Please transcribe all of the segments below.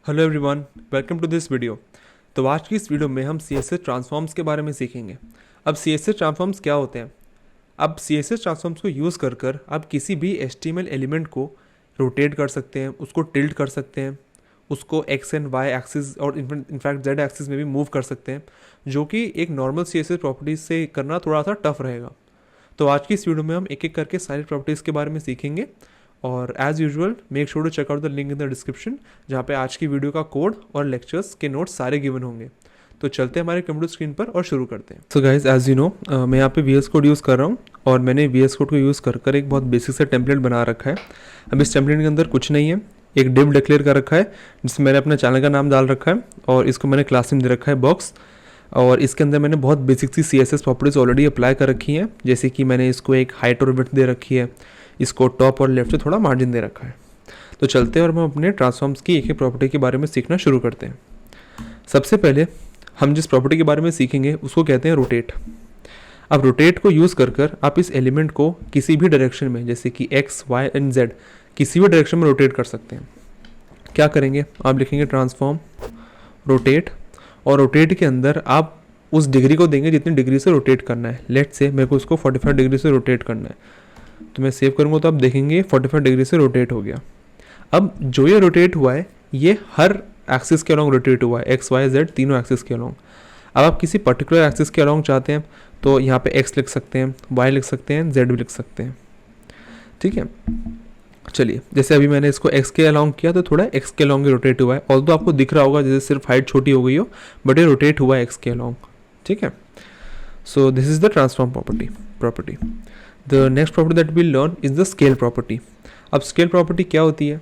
Hello everyone, welcome to this video. तो आज की इस वीडियो में हम CSS ट्रांसफॉर्म्स के बारे में सीखेंगे। अब CSS ट्रांसफॉर्म्स क्या होते हैं? अब CSS ट्रांसफॉर्म्स को यूज़ कर कर आप किसी भी HTML एलिमेंट को रोटेट कर सकते हैं, उसको टिल्ट कर सकते हैं, उसको एक्स एंड वाई एक्सिस और इनफैक्ट जेड एक्सिस में भी मूव कर सकते हैं, जो कि एक नॉर्मल CSS प्रॉपर्टीज से करना थोड़ा सा टफ रहेगा। तो आज की इस वीडियो में हम एक एक करके सारी प्रॉपर्टीज़ के बारे में सीखेंगे। और as usual make sure to check out the link in the description, जहाँ पे आज की वीडियो का कोड और लेक्चर्स के नोट्स सारे गिवन होंगे। तो चलते हैं हमारे कंप्यूटर स्क्रीन पर और शुरू करते हैं। So guys, as you know, मैं यहाँ पे VS कोड यूज़ कर रहा हूँ और मैंने VS कोड को यूज़ कर कर एक बहुत बेसिक सा टेम्पलेट बना रखा है। अब इस टेम्पलेट के अंदर कुछ नहीं है, एक डिव डिक्लेयर कर रखा है जिसमें मैंने अपने चैनल का नाम डाल रखा है और इसको मैंने क्लास नेम दे रखा है बॉक्स। और इसके अंदर मैंने बहुत बेसिक सी CSS प्रॉपर्टीज़ ऑलरेडी अप्लाई कर रखी हैं, जैसे कि मैंने इसको एक हाइट और विड्थ दे रखी है, इसको टॉप और लेफ्ट से थोड़ा मार्जिन दे रखा है। तो चलते हैं और हम अपने ट्रांसफॉर्म्स की एक एक प्रॉपर्टी के बारे में सीखना शुरू करते हैं। सबसे पहले हम जिस प्रॉपर्टी के बारे में सीखेंगे उसको कहते हैं रोटेट। अब रोटेट को यूज़ कर कर आप इस एलिमेंट को किसी भी डायरेक्शन में, जैसे कि X, Y एंड Z, किसी भी डायरेक्शन में रोटेट कर सकते हैं। क्या करेंगे? आप लिखेंगे ट्रांसफॉर्म रोटेट, और रोटेट के अंदर आप उस डिग्री को देंगे जितनी डिग्री से रोटेट करना है। लेट से मेरे को इसको 45 डिग्री से रोटेट करना है, तो मैं सेव करूँगा तो आप देखेंगे 45 डिग्री से रोटेट हो गया। अब जो ये रोटेट हुआ है ये हर एक्सिस के अलॉन्ग रोटेट हुआ है, X, Y, Z तीनों एक्सिस के अलॉन्ग। अब आप किसी पर्टिकुलर एक्सिस के अलॉन्ग चाहते हैं तो यहाँ पे X लिख सकते हैं, Y लिख सकते हैं, Z भी लिख सकते हैं। ठीक है, चलिए, जैसे अभी मैंने इसको X के अलॉन्ग किया तो थोड़ा X के अलॉन्ग रोटेट हुआ है। ऑल्दो आपको दिख रहा होगा जैसे सिर्फ हाइट छोटी हो गई हो, बट ये रोटेट हुआ है X के अलॉन्ग। ठीक है, so this is the transform property. The next property that will learn is the scale property. अब स्केल प्रॉपर्टी क्या होती है?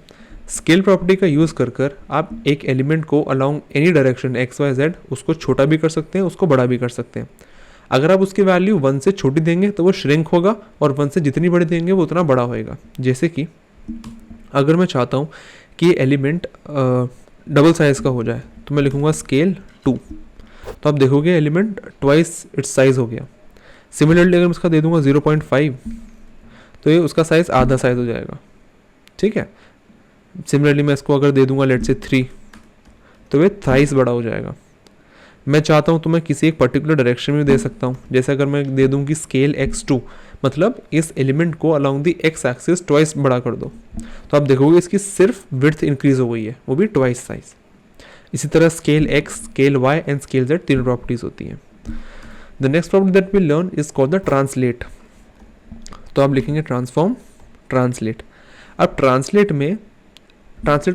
स्केल प्रॉपर्टी का यूज़ कर कर आप एक एलिमेंट को along any direction X, Y, Z उसको छोटा भी कर सकते हैं, उसको बड़ा भी कर सकते हैं। अगर आप उसकी वैल्यू 1 से छोटी देंगे तो वो श्रिंक होगा, और 1 से जितनी बड़ी देंगे वो उतना बड़ा होएगा। जैसे कि अगर मैं चाहता हूँ कि ये एलिमेंट डबल साइज़ का हो जाए तो मैं लिखूँगा स्केल 2, तो आप देखोगे एलिमेंट ट्वाइस इट्स साइज़ हो गया। सिमिलरली अगर मैं इसका दे दूँगा 0.5 तो ये उसका साइज़ आधा साइज़ हो जाएगा। ठीक है, सिमिलरली मैं इसको अगर दे दूँगा लेट से 3 तो ये थ्राइस बड़ा हो जाएगा। मैं चाहता हूँ तो मैं किसी एक पर्टिकुलर डायरेक्शन में दे सकता हूँ। जैसे अगर मैं दे दूँ कि स्केल X2, मतलब इस एलिमेंट को along the X axis twice बड़ा कर दो, तो आप देखोगे इसकी सिर्फ विड्थ इंक्रीज हो गई है, वो भी ट्वाइस साइज। इसी तरह scale X, scale Y and scale Z तीन प्रॉपर्टीज होती हैं। The next property that will learn is called the translate. तो आप लिखेंगे ट्रांसफॉर्म ट्रांसलेट। अब ट्रांसलेट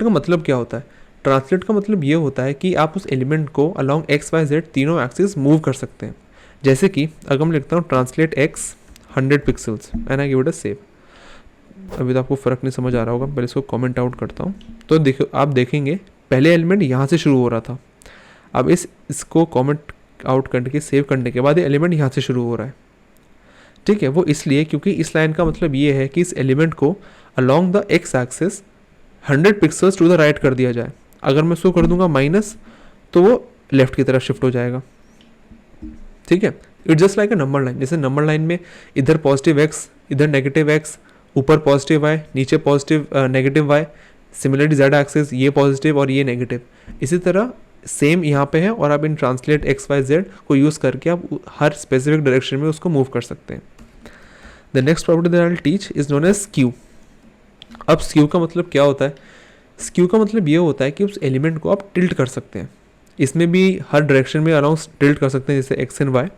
का मतलब क्या होता है? ट्रांसलेट का मतलब ये होता है कि आप उस एलिमेंट को अलॉन्ग X, Y, Z तीनों एक्सिस मूव कर सकते हैं। जैसे कि अगर मैं लिखता हूँ translate X 100 pixels and I give it a save. अभी तो आपको फ़र्क नहीं समझ आ रहा होगा, पहले इसको कमेंट आउट करता हूँ। तो देखो, आप देखेंगे पहले एलिमेंट यहाँ से शुरू हो रहा था, अब इसको कमेंट आउट करके सेव करने के बाद ये एलिमेंट यहाँ से शुरू हो रहा है। ठीक है, वो इसलिए क्योंकि इस लाइन का मतलब ये है कि इस एलिमेंट को along the X axis 100 pixels to the right कर दिया जाए। अगर मैं इसको कर दूंगा माइनस तो वो लेफ्ट की तरफ शिफ्ट हो जाएगा। ठीक है, it's just like a number line. जैसे नंबर लाइन में इधर पॉजिटिव X, इधर नेगेटिव X, ऊपर पॉजिटिव Y, नीचे positive negative Y, similarly Z axis ये पॉजिटिव और ये नेगेटिव। इसी तरह सेम यहाँ पे है, और आप इन ट्रांसलेट X, Y, Z को यूज़ करके आप हर स्पेसिफिक डायरेक्शन में उसको मूव कर सकते हैं। The next property that I will teach is known as skew. अब स्क्यू का मतलब क्या होता है? स्क्यू का मतलब ये होता है कि उस एलिमेंट को आप टिल्ट कर सकते हैं। इसमें भी हर डायरेक्शन में अराउंड टिल्ट कर सकते हैं, जैसे X एंड Y।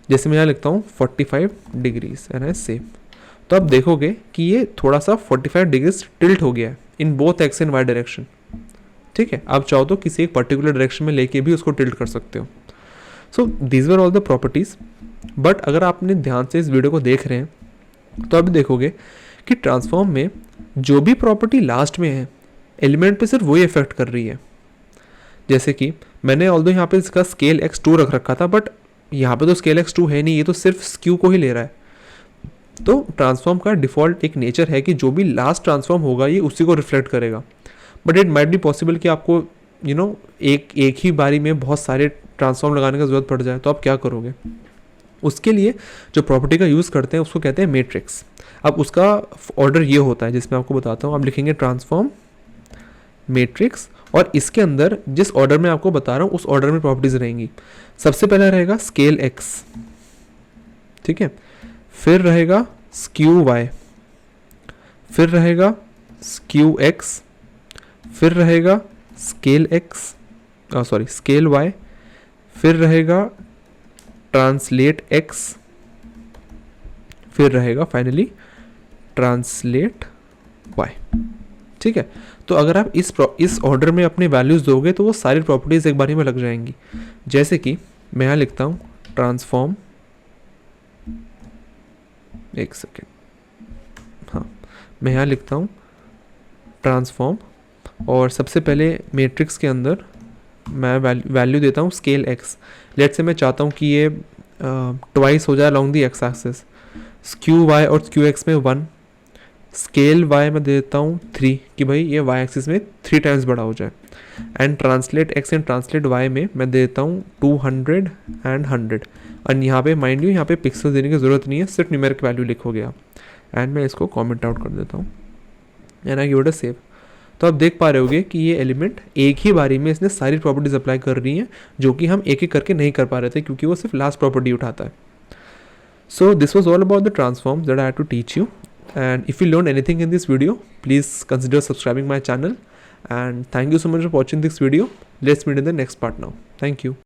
जैसे मैं यहाँ लिखता हूँ 45 डिग्रीज एंड आई सेव, तो आप देखोगे कि ये थोड़ा सा 45 डिग्रीज टिल्ट हो गया है in both X and Y direction. ठीक है, आप चाहो तो किसी एक पर्टिकुलर डायरेक्शन में लेके भी उसको टिल्ट कर सकते हो। So these were all the properties. But अगर आपने ध्यान से इस वीडियो को देख रहे हैं तो आप देखोगे कि ट्रांसफॉर्म में जो भी प्रॉपर्टी लास्ट में है एलिमेंट पे सिर्फ वही इफेक्ट कर रही है। जैसे कि मैंने ऑल्दो यहाँ पे इसका स्केल X2 रख रखा था, बट यहाँ पे तो स्केल X2 है नहीं, ये तो सिर्फ स्क्यू को ही ले रहा है। तो ट्रांसफॉर्म का डिफ़ॉल्ट एक नेचर है कि जो भी लास्ट ट्रांसफॉर्म होगा ये उसी को रिफ्लेक्ट करेगा। But it might be possible कि आपको एक ही बारी में बहुत सारे ट्रांसफॉर्म लगाने का ज़रूरत पड़ जाए, तो आप क्या करोगे? उसके लिए जो प्रॉपर्टी का यूज़ करते हैं उसको कहते हैं मैट्रिक्स। अब उसका ऑर्डर ये होता है जिसमें आपको बताता हूँ। आप लिखेंगे ट्रांसफॉर्म मैट्रिक्स, और इसके अंदर जिस ऑर्डर में आपको बता रहा हूँ उस ऑर्डर में प्रॉपर्टीज रहेंगी। सबसे पहला रहेगा स्केल एक्स, ठीक है, फिर रहेगा स्क्यू वाई, फिर रहेगा स्क्यू एक्स, फिर रहेगा scale X, sorry scale Y, फिर रहेगा ट्रांसलेट एक्स, फिर रहेगा फाइनली ट्रांसलेट वाई। ठीक है, तो अगर आप इस ऑर्डर में अपने वैल्यूज़ दोगे तो वो सारी प्रॉपर्टीज़ एक बारी में लग जाएंगी। जैसे कि मैं यहाँ लिखता हूँ ट्रांसफॉर्म, एक सेकेंड, हाँ मैं यहाँ लिखता हूँ ट्रांसफॉर्म, और सबसे पहले मैट्रिक्स के अंदर मैं वैल्यू देता हूँ स्केल एक्स। लेट से मैं चाहता हूँ कि ये ट्वाइस हो जाए along the X axis, skew Y और स्क्यू एक्स में 1, स्केल वाई में देता हूँ 3 कि भाई ये वाई एक्सिस में 3 टाइम्स बड़ा हो जाए, and translate X and translate Y में मैं देता हूँ 200 एंड 100। और यहाँ पे माइंड यू यहाँ पे पिक्सल देने की ज़रूरत नहीं है, सिर्फ न्यूमेरिक वैल्यू लिखोगे आप, एंड मैं इसको कॉमेंट आउट कर देता हूँ and I give it a save. तो आप देख पा रहे होगे कि ये एलिमेंट एक ही बारी में इसने सारी प्रॉपर्टीज अप्लाई कर रही हैं, जो कि हम एक एक करके नहीं कर पा रहे थे क्योंकि वो सिर्फ लास्ट प्रॉपर्टी उठाता है। So this was all about the transforms that I had to teach you, and if you learned anything in this video, please consider subscribing my channel, and thank you so much for watching this video. Let's meet in the next part now. Thank you.